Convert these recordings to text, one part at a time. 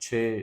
6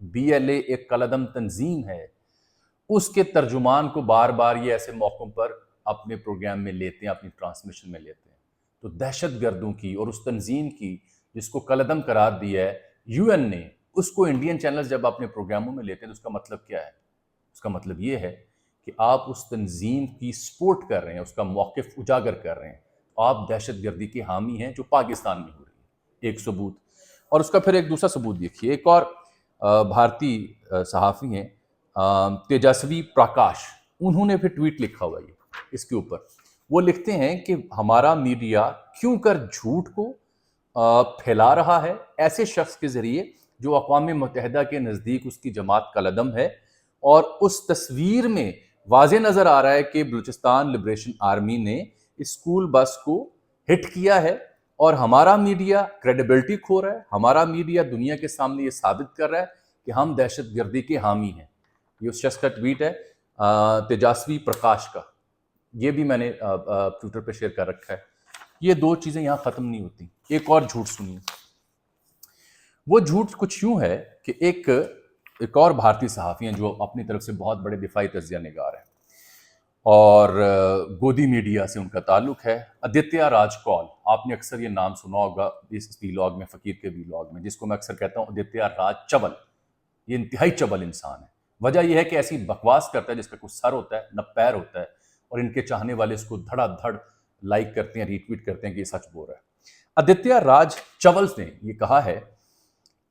BLA ایک کالعدم تنظیم ہے، اس کے ترجمان کو بار بار یہ ایسے موقعوں پر اپنے پروگرام میں لیتے ہیں، اپنی ٹرانسمیشن میں لیتے ہیں. تو دہشت گردوں کی اور اس تنظیم کی جس کو کالعدم قرار دیا ہے UN نے، اس کو انڈین چینلز جب اپنے پروگراموں میں لیتے ہیں تو اس کا مطلب کیا ہے؟ اس کا مطلب یہ ہے کہ آپ اس تنظیم کی سپورٹ کر رہے ہیں، اس کا موقف اجاگر کر رہے ہیں. آپ دہشت گردی کے حامی ہیں جو پاکستان میں ہو رہی ہے. ایک ثبوت. اور اس کا پھر ایک دوسرا ثبوت دیکھیے. ایک اور بھارتی صحافی ہیں تیجسوی پرکاش، انہوں نے پھر ٹویٹ لکھا ہوا ہے اس کے اوپر. وہ لکھتے ہیں کہ ہمارا میڈیا کیوں کر جھوٹ کو پھیلا رہا ہے ایسے شخص کے ذریعے جو اقوام متحدہ کے نزدیک اس کی جماعت کالعدم ہے، اور اس تصویر میں واضح نظر آ رہا ہے کہ بلوچستان لبریشن آرمی نے اسکول بس کو ہٹ کیا ہے، اور ہمارا میڈیا کریڈیبلٹی کھو رہا ہے. ہمارا میڈیا دنیا کے سامنے یہ ثابت کر رہا ہے کہ ہم دہشت گردی کے حامی ہیں. یہ اس شخص کا ٹویٹ ہے تیجسوی پرکاش کا. یہ بھی میں نے ٹویٹر پہ شیئر کر رکھا ہے. یہ دو چیزیں یہاں ختم نہیں ہوتی. ایک اور جھوٹ سنیے. وہ جھوٹ کچھ یوں ہے کہ ایک اور بھارتی صحافی ہیں جو اپنی طرف سے بہت بڑے دفاعی تجزیہ نگار ہیں اور گودی میڈیا سے ان کا تعلق ہے، آدتیہ راج کول. آپ نے اکثر یہ نام سنا ہوگا اس ویلاگ میں، فقیر کے ویلاگ میں، جس کو میں اکثر کہتا ہوں آدتیہ راج چول. یہ انتہائی چبل انسان ہے. وجہ یہ ہے کہ ایسی بکواس کرتا ہے جس کا کوئی سر ہوتا ہے نہ پیر ہوتا ہے، اور ان کے چاہنے والے اس کو دھڑا دھڑ لائک کرتے ہیں، ری ٹویٹ کرتے ہیں کہ یہ سچ بول رہا ہے. آدتیہ راج چول نے یہ کہا ہے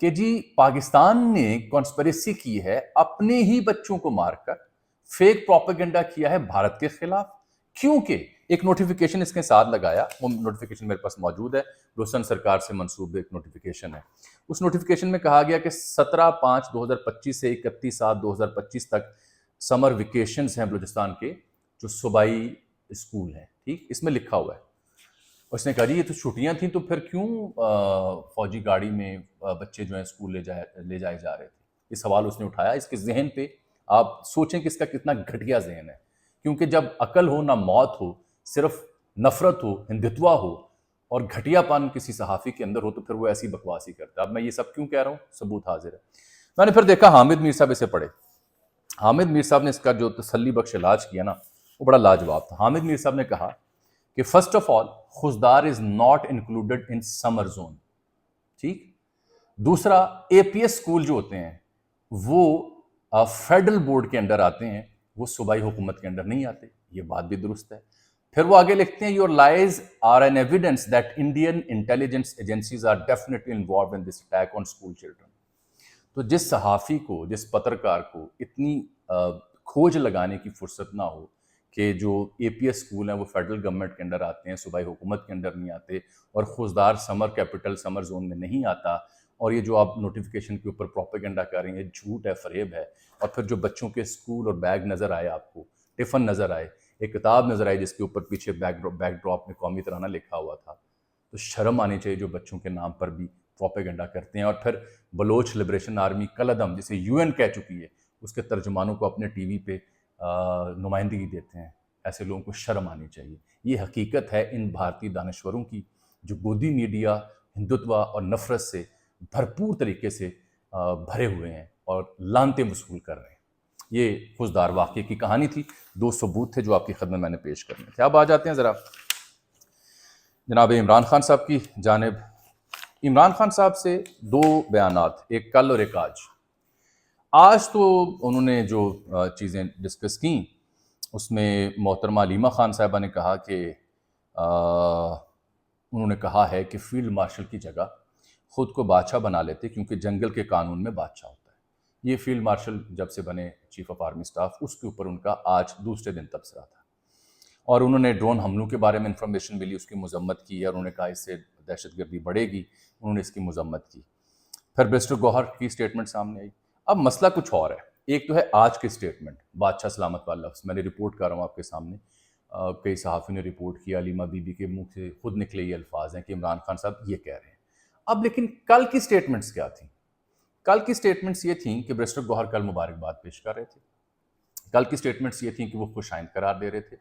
کہ جی پاکستان نے کانسپریسی کی ہے، اپنے ہی بچوں کو مار کر فیک پروپیگنڈا کیا ہے بھارت کے خلاف. کیونکہ ایک نوٹیفیکیشن اس کے ساتھ لگایا، وہ نوٹیفیکیشن میرے پاس موجود ہے، روشن سرکار سے منسوب ایک نوٹیفیکیشن ہے. اس نوٹیفیکیشن میں کہا گیا کہ 17/5/2025 سے 31/7/2025 تک سمر ویکیشنز ہیں بلوچستان کے جو صوبائی اسکول ہیں. ٹھیک، اس میں لکھا ہوا ہے. اس نے کہا جی یہ تو چھٹیاں تھیں تو پھر کیوں فوجی گاڑی میں بچے جو ہیں اسکول لے جائے جا رہے تھے. یہ سوال اس نے اٹھایا. اس کے ذہن پہ آپ سوچیں کہ اس کا کتنا گھٹیا ذہن ہے. کیونکہ جب عقل ہو نہ موت ہو، صرف نفرت ہو، ہندتوا ہو اور گھٹیا پن کسی صحافی کے اندر ہو تو پھر وہ ایسی بکواس ہی کرتا ہے. اب میں یہ سب کیوں کہہ رہا ہوں؟ ثبوت حاضر ہے. میں نے پھر دیکھا حامد میر صاحب اسے پڑھے. حامد میر صاحب نے اس کا جو تسلی بخش علاج کیا نا وہ بڑا لاجواب تھا. حامد میر صاحب نے کہا کہ first of all Khuzdar is not included in summer zone. ٹھیک. دوسرا APS اسکول جو ہوتے ہیں وہ فیڈرل بورڈ کے انڈر آتے ہیں، وہ صوبائی حکومت کے انڈر نہیں آتے. یہ بات بھی درست ہے. پھر وہ آگے لکھتے ہیں your lies are an evidence that Indian intelligence agencies are definitely involved in this attack on school children. تو جس صحافی کو، جس پترکار کو اتنی کھوج لگانے کی فرصت نہ ہو کہ جو APS اسکول ہیں وہ فیڈرل گورنمنٹ کے اندر آتے ہیں، صوبائی حکومت کے اندر نہیں آتے، اور خوزدار سمر کیپٹل سمر زون میں نہیں آتا، اور یہ جو آپ نوٹیفیکیشن کے اوپر پروپیگنڈا کر رہے ہیں یہ جھوٹ ہے، فریب ہے. اور پھر جو بچوں کے اسکول اور بیگ نظر آئے، آپ کو ٹفن نظر آئے، ایک کتاب نظر آئی جس کے اوپر پیچھے بیک ڈراپ میں قومی ترانہ لکھا ہوا تھا، تو شرم آنی چاہیے جو بچوں کے نام پر بھی پروپیگنڈا کرتے ہیں. اور پھر بلوچ لبریشن آرمی کالعدم جسے UN کہہ چکی ہے، اس کے ترجمانوں کو اپنے ٹی وی پہ نمائندگی دیتے ہیں. ایسے لوگوں کو شرم آنی چاہیے. یہ حقیقت ہے ان بھارتی دانشوروں کی جو گودی میڈیا، ہندتوا اور نفرت سے بھرپور طریقے سے بھرے ہوئے ہیں اور لانتیں وصول کر رہے ہیں. یہ خوزدار واقعے کی کہانی تھی. دو ثبوت تھے جو آپ کی خدمت میں نے پیش کرنے تھے. اب آ جاتے ہیں ذرا جناب عمران خان صاحب کی جانب. عمران خان صاحب سے دو بیانات، ایک کل اور ایک آج. آج تو انہوں نے جو چیزیں ڈسکس کیں اس میں محترمہ علیمہ خان صاحبہ نے کہا کہ انہوں نے کہا ہے کہ فیلڈ مارشل کی جگہ خود کو بادشاہ بنا لیتے کیونکہ جنگل کے قانون میں بادشاہ ہوتا ہے. یہ فیلڈ مارشل جب سے بنے چیف آف آرمی سٹاف، اس کے اوپر ان کا آج دوسرے دن تبصرہ تھا. اور انہوں نے ڈرون حملوں کے بارے میں انفارمیشن ملی، اس کی مذمت کی، اور انہوں نے کہا اس سے دہشت گردی بڑھے گی، انہوں نے اس کی مذمت کی. پھر بیرسٹر گوہر کی سٹیٹمنٹ سامنے آئی. اب مسئلہ کچھ اور ہے. ایک تو ہے آج کی سٹیٹمنٹ، بادشاہ سلامت والا لفظ میں نے رپورٹ کر رہا ہوں آپ کے سامنے. کئی صحافی نے رپورٹ کیا، علیمہ بی بی کے منہ سے خود نکلے یہ الفاظ ہیں کہ عمران خان صاحب یہ کہہ رہے ہیں. اب لیکن کل کی سٹیٹمنٹس کیا تھیں؟ کل کی سٹیٹمنٹس یہ تھیں کہ بیرسٹر گوہر کل مبارکباد پیش کر رہے تھے. کل کی سٹیٹمنٹس یہ تھیں کہ وہ خوش آئند قرار دے رہے تھے.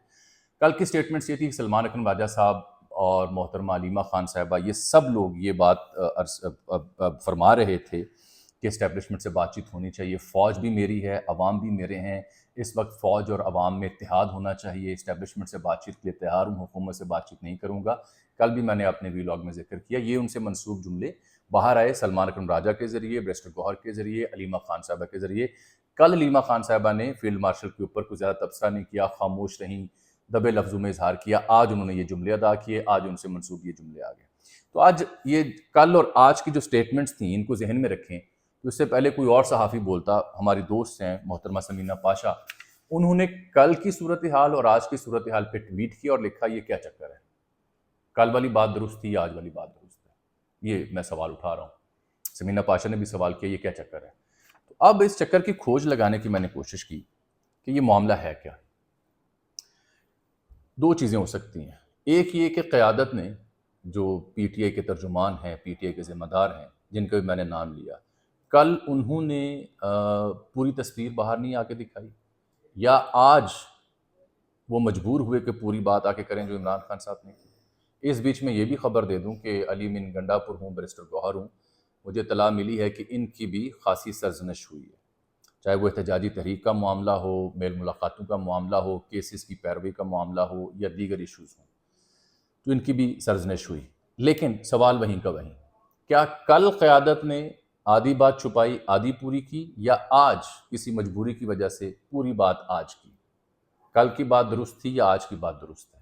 کل کی سٹیٹمنٹس یہ تھی کہ سلمان اکرم راجہ صاحب اور محترمہ علیمہ خان صاحبہ یہ سب لوگ یہ بات فرما رہے تھے کہ اسٹیبلشمنٹ سے بات چیت ہونی چاہیے. فوج بھی میری ہے, عوام بھی میرے ہیں. اس وقت فوج اور عوام میں اتحاد ہونا چاہیے. اسٹیبلشمنٹ سے بات چیت کے لیے تیار ہوں, حکومت سے بات چیت نہیں کروں گا. کل بھی میں نے اپنے ویلاگ میں ذکر کیا, یہ ان سے منسوب جملے باہر آئے سلمان اکرم راجہ کے ذریعے, بیرسٹر گوہر کے ذریعے, علیمہ خان صاحبہ کے ذریعے. کل علیمہ خان صاحبہ نے فیلڈ مارشل کے اوپر کوئی زیادہ تبصرہ نہیں کیا, خاموش رہیں, دبے لفظوں میں اظہار کیا. آج انہوں نے یہ جملے ادا کیے, آج ان سے منسوب یہ جملے آ گئے. تو آج یہ کل اور آج کی جو سٹیٹمنٹس تھیں ان کو ذہن میں رکھیں. تو اس سے پہلے کوئی اور صحافی بولتا, ہماری دوست ہیں محترمہ سمینہ پاشا, انہوں نے کل کی صورتحال اور آج کی صورتحال پہ ٹویٹ کیا اور لکھا یہ کیا چکر ہے, کل والی بات درست تھی, آج والی بات درست ہے. یہ میں سوال اٹھا رہا ہوں. سمینہ پاشا نے بھی سوال کیا یہ کیا چکر ہے. تو اب اس چکر کی کھوج لگانے کی میں نے کوشش کی کہ یہ معاملہ ہے کیا. دو چیزیں ہو سکتی ہیں. ایک یہ کہ قیادت نے, جو پی ٹی آئی کے ترجمان ہیں, پی ٹی آئی کے ذمہ دار ہیں, جن کا بھی میں نے نام لیا, کل انہوں نے پوری تصویر باہر نہیں آ کے دکھائی, یا آج وہ مجبور ہوئے کہ پوری بات آ کے کریں جو عمران خان صاحب نے کی. اس بیچ میں یہ بھی خبر دے دوں کہ علی من گنڈا پور ہوں, بیرسٹر گوہر ہوں, مجھے اطلاع ملی ہے کہ ان کی بھی خاصی سرزنش ہوئی ہے. چاہے وہ احتجاجی تحریک کا معاملہ ہو, میل ملاقاتوں کا معاملہ ہو, کیسز کی پیروی کا معاملہ ہو, یا دیگر ایشوز ہوں, تو ان کی بھی سرزنش ہوئی. لیکن سوال وہیں کا وہیں, کیا کل قیادت نے آدھی بات چھپائی آدھی پوری کی, یا آج کسی مجبوری کی وجہ سے پوری بات آج کی؟ کل کی بات درست تھی یا آج کی بات درست ہے؟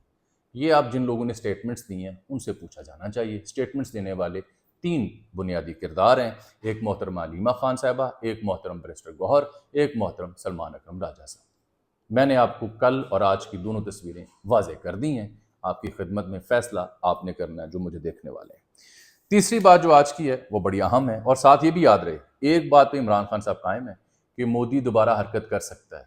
یہ آپ جن لوگوں نے سٹیٹمنٹس دی ہیں ان سے پوچھا جانا چاہیے. سٹیٹمنٹس دینے والے 3 بنیادی کردار ہیں, ایک محترمہ علیمہ خان صاحبہ, ایک محترم بیرسٹر گوہر, ایک محترم سلمان اکرم راجہ صاحب. میں نے آپ کو کل اور آج کی دونوں تصویریں واضح کر دی ہیں, آپ کی خدمت میں فیصلہ آپ نے کرنا ہے جو مجھے دیکھنے والے ہیں. تیسری بات جو آج کی ہے وہ بڑی اہم ہے, اور ساتھ یہ بھی یاد رہے, ایک بات پہ عمران خان صاحب قائم ہے کہ مودی دوبارہ حرکت کر سکتا ہے.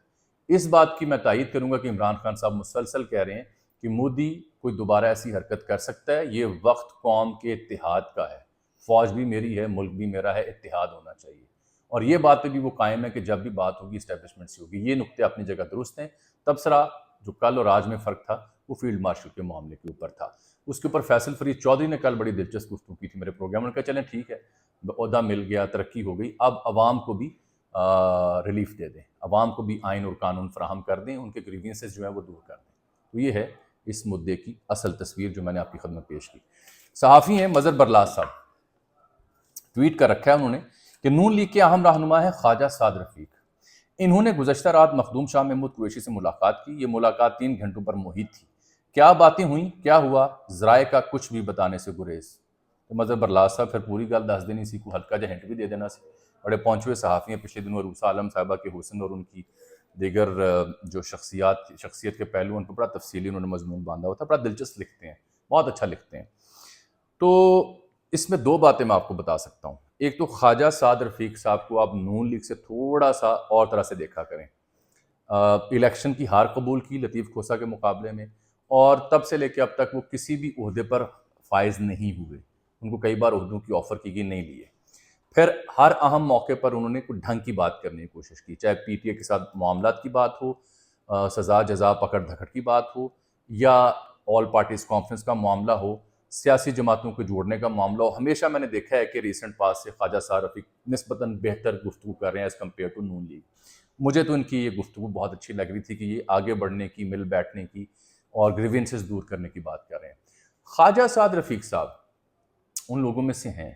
اس بات کی میں تائید کروں گا کہ عمران خان صاحب مسلسل کہہ رہے ہیں کہ مودی کوئی دوبارہ ایسی حرکت کر سکتا ہے. یہ وقت قوم کے اتحاد کا ہے, فوج بھی میری ہے, ملک بھی میرا ہے, اتحاد ہونا چاہیے. اور یہ بات پہ بھی وہ قائم ہے کہ جب بھی بات ہوگی اسٹیبلشمنٹ سے ہوگی. یہ نقطے اپنی جگہ درست ہیں. تبصرہ جو کل اور آج میں فرق تھا وہ فیلڈ مارشل کے معاملے کے اوپر تھا. اس کے اوپر فیصل فرید چودھری نے کل بڑی دلچسپ گفتگو کی تھی میرے پروگرام میں. کہا چلیں ٹھیک ہے, عہدہ مل گیا, ترقی ہو گئی, اب عوام کو بھی ریلیف دے دیں, عوام کو بھی آئین اور قانون فراہم کر دیں, ان کے گریوینسز جو ہیں وہ دور کر دیں. تو یہ ہے اس مدعے کی اصل تصویر جو میں نے آپ کی خدمت پیش کی. صحافی ہیں مظہر برلاس صاحب, ٹویٹ کر رکھا ہے انہوں نے کہ نون لیگ کے اہم رہنما ہیں خواجہ سعد رفیق. انہوں نے گزشتہ رات مخدوم شاہ محمود قریشی سے ملاقات کی. یہ ملاقات 3 گھنٹوں پر محیط تھی. کیا باتیں ہوئیں, کیا ہوا, ذرائع کا کچھ بھی بتانے سے گریز. تو مظہر برلاس صاحب پھر پوری گل دس دینی سی, کو ہلکا جا ہنٹ بھی دے دینا سی. بڑے پہنچے ہوئے صحافی ہیں, پچھلے دنوں روسا عالم صاحبہ کے حسن اور ان کی دیگر جو شخصیت کے پہلو ان پر بڑا تفصیلی انہوں نے مضمون باندھا ہوتا ہے. بڑا دلچسپ لکھتے ہیں, بہت اچھا لکھتے ہیں. تو اس میں 2 باتیں میں آپ کو بتا سکتا ہوں. ایک تو خواجہ سعد رفیق صاحب کو آپ نون لیگ سے تھوڑا سا اور طرح سے دیکھا کریں. الیکشن کی ہار قبول کی لطیف کھوسہ کے مقابلے میں, اور تب سے لے کے اب تک وہ کسی بھی عہدے پر فائز نہیں ہوئے. ان کو کئی بار عہدوں کی آفر کی گئی, نہیں لیے. پھر ہر اہم موقع پر انہوں نے کوئی ڈھنگ کی بات کرنے کی کوشش کی, چاہے پی ٹی اے کے ساتھ معاملات کی بات ہو, سزا جزا پکڑ دھکڑ کی بات ہو, یا آل پارٹیز کانفرنس کا معاملہ ہو, سیاسی جماعتوں کو جوڑنے کا معاملہ ہو. ہمیشہ میں نے دیکھا ہے کہ ریسنٹ پاس سے خواجہ سعد رفیق نسبتاً بہتر گفتگو کر رہے ہیں as compare to Noon League. مجھے تو ان کی یہ گفتگو بہت اچھی لگ رہی تھی کہ یہ آگے بڑھنے کی, مل بیٹھنے کی اور گریوینسز دور کرنے کی بات کر رہے ہیں. خواجہ سعد رفیق صاحب ان لوگوں میں سے ہیں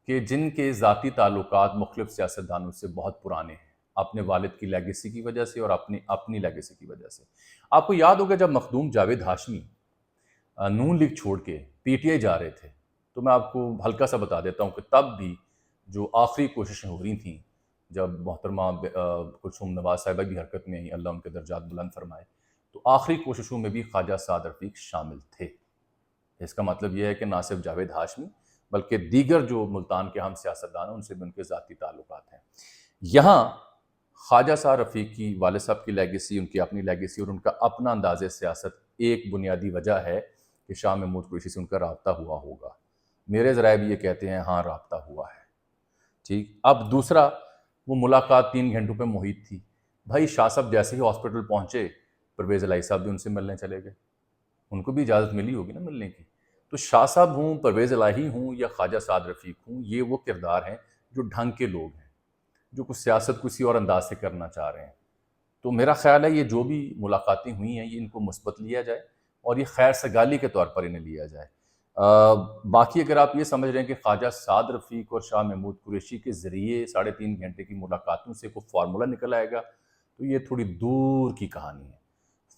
کہ جن کے ذاتی تعلقات مختلف سیاستدانوں سے بہت پرانے ہیں, اپنے والد کی لیگیسی کی وجہ سے اور اپنی لیگیسی کی وجہ سے. آپ کو یاد ہوگا جب مخدوم جاوید ہاشمی نون لیگ چھوڑ کے پی ٹی آئی جا رہے تھے, تو میں آپ کو ہلکا سا بتا دیتا ہوں کہ تب بھی جو آخری کوششیں ہو رہی تھیں, جب محترمہ کلثوم نواز صاحبہ بھی حرکت میں آئیں, اللہ ان کے درجات بلند فرمائے, تو آخری کوششوں میں بھی خواجہ سعد رفیق شامل تھے. اس کا مطلب یہ ہے کہ نہ صرف جاوید ہاشمی بلکہ دیگر جو ملتان کے اہم سیاستدان ہیں ان سے بھی ان کے ذاتی تعلقات ہیں. یہاں خواجہ سعد رفیق کی والد صاحب کی لیگیسی, ان کی اپنی لیگیسی اور ان کا اپنا انداز سیاست ایک بنیادی وجہ ہے کہ شاہ محمود قریشی سے ان کا رابطہ ہوا ہوگا. میرے ذرائع بھی یہ کہتے ہیں ہاں رابطہ ہوا ہے. ٹھیک. اب دوسرا, وہ ملاقات 3 گھنٹوں پہ محیط تھی. بھائی شاہ صاحب جیسے ہی ہاسپٹل پہنچے, پرویز الہی صاحب بھی ان سے ملنے چلے گئے. ان کو بھی اجازت ملی ہوگی نا ملنے کی. تو شاہ صاحب ہوں, پرویز الہی ہوں یا خواجہ سعد رفیق ہوں, یہ وہ کردار ہیں جو ڈھنگ کے لوگ ہیں، جو کچھ سیاست کسی اور انداز سے کرنا چاہ رہے ہیں. تو میرا خیال ہے یہ جو بھی ملاقاتیں ہوئی ہیں یہ ان کو مثبت لیا جائے اور یہ خیر سگالی کے طور پر انہیں لیا جائے. باقی اگر آپ یہ سمجھ رہے ہیں کہ خواجہ سعد رفیق اور شاہ محمود قریشی کے ذریعے 3.5 گھنٹے کی ملاقاتوں سے کوئی فارمولہ نکل آئے گا تو یہ تھوڑی دور کی کہانی ہے.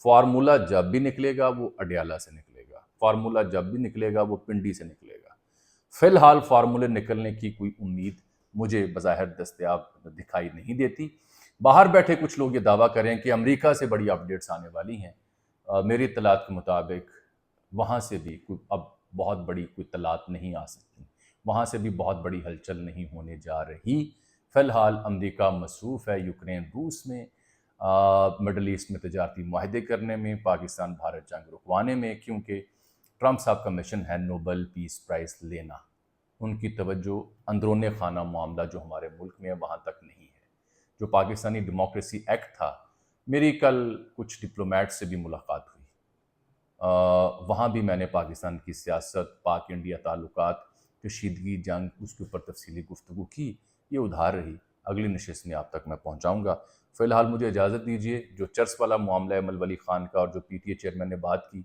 فارمولہ جب بھی نکلے گا وہ اڈیالہ سے نکلے گا، فارمولہ جب بھی نکلے گا وہ پنڈی سے نکلے گا. فی الحال فارمولے نکلنے کی کوئی امید مجھے بظاہر دستیاب دکھائی نہیں دیتی. باہر بیٹھے کچھ لوگ یہ دعویٰ کریں کہ امریکہ سے بڑی اپڈیٹس آنے والی ہیں. میری اطلاعات کے مطابق وہاں سے بھی کوئی اب بہت بڑی کوئی اطلاعات نہیں آ سکتی، وہاں سے بھی بہت بڑی ہلچل نہیں ہونے جا رہی. فی الحال امریکہ مصروف ہے یوکرین روس میں، مڈل ایسٹ میں تجارتی معاہدے کرنے میں، پاکستان بھارت جنگ رکوانے میں، کیونکہ ٹرمپ صاحب کا مشن ہے نوبل پیس پرائز لینا. ان کی توجہ اندرون خانہ معاملہ جو ہمارے ملک میں ہے وہاں تک نہیں ہے. جو پاکستانی ڈیموکریسی ایکٹ تھا، میری کل کچھ ڈپلومیٹ سے بھی ملاقات ہوئی، وہاں بھی میں نے پاکستان کی سیاست، پاک انڈیا تعلقات، کشیدگی جنگ، اس کے اوپر تفصیلی گفتگو کی. یہ ادھار رہی، اگلی نشست میں آپ تک میں پہنچاؤں گا. فی الحال مجھے اجازت دیجیے. جو چرس والا معاملہ ہے ایمل ولی خان کا اور جو پی ٹی اے چیئرمین نے بات کی،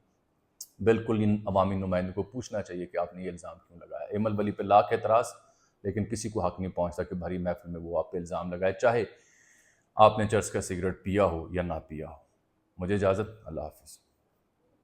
بالکل ان عوامی نمائندوں کو پوچھنا چاہیے کہ آپ نے یہ الزام کیوں لگایا. ایمل ولی پہ لاکھ اعتراض، لیکن کسی کو حق نہیں پہنچتا کہ بھری محفل میں وہ آپ پہ الزام لگائے، چاہے آپ نے چرس کا سگریٹ پیا ہو یا نہ پیا ہو. مجھے اجازت. اللہ حافظ.